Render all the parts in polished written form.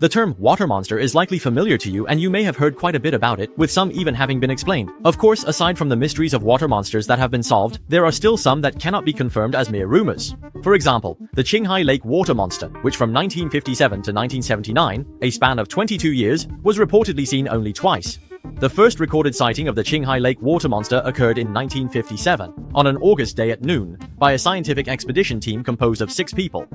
The term water monster is likely familiar to you, and you may have heard quite a bit about it, with some even having been explained. Of course, aside from the mysteries of water monsters that have been solved, there are still some that cannot be confirmed as mere rumors. For example, the Qinghai Lake water monster, which from 1957 to 1979, a span of 22 years, was reportedly seen only twice. The first recorded sighting of the Qinghai Lake water monster occurred in 1957, on an August day at noon, by a scientific expedition team composed of 6 people.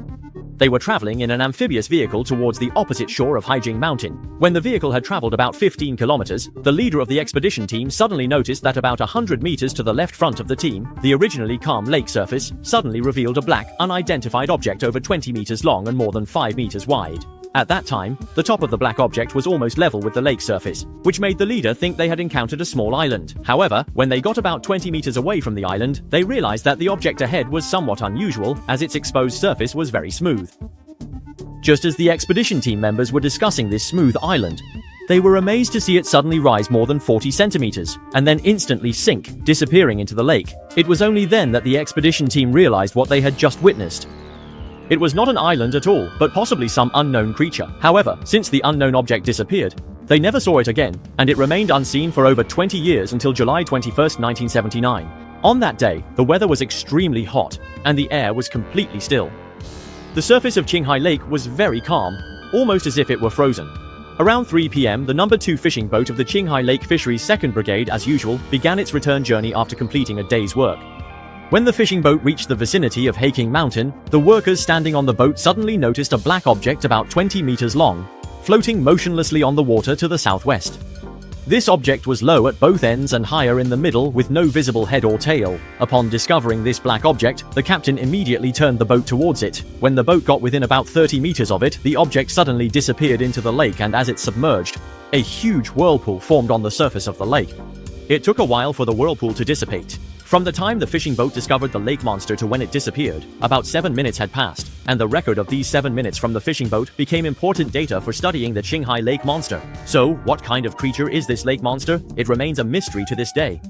They were traveling in an amphibious vehicle towards the opposite shore of Haijing Mountain. When the vehicle had traveled about 15 kilometers, the leader of the expedition team suddenly noticed that about 100 meters to the left front of the team, the originally calm lake surface suddenly revealed a black, unidentified object over 20 meters long and more than 5 meters wide. At that time, the top of the black object was almost level with the lake surface, which made the leader think they had encountered a small island. However, when they got about 20 meters away from the island, they realized that the object ahead was somewhat unusual, as its exposed surface was very smooth. Just as the expedition team members were discussing this smooth island, they were amazed to see it suddenly rise more than 40 centimeters, and then instantly sink, disappearing into the lake. It was only then that the expedition team realized what they had just witnessed. It was not an island at all, but possibly some unknown creature. However, since the unknown object disappeared, they never saw it again, and it remained unseen for over 20 years until July 21, 1979. On that day, the weather was extremely hot, and the air was completely still. The surface of Qinghai Lake was very calm, almost as if it were frozen. Around 3 p.m., the No. 2 fishing boat of the Qinghai Lake Fisheries 2nd Brigade, as usual, began its return journey after completing a day's work. When the fishing boat reached the vicinity of Haijing Mountain, the workers standing on the boat suddenly noticed a black object about 20 meters long, floating motionlessly on the water to the southwest. This object was low at both ends and higher in the middle, with no visible head or tail. Upon discovering this black object, the captain immediately turned the boat towards it. When the boat got within about 30 meters of it, the object suddenly disappeared into the lake, and as it submerged, a huge whirlpool formed on the surface of the lake. It took a while for the whirlpool to dissipate. From the time the fishing boat discovered the lake monster to when it disappeared, about 7 minutes had passed, and the record of these 7 minutes from the fishing boat became important data for studying the Qinghai Lake monster. So, what kind of creature is this lake monster? It remains a mystery to this day.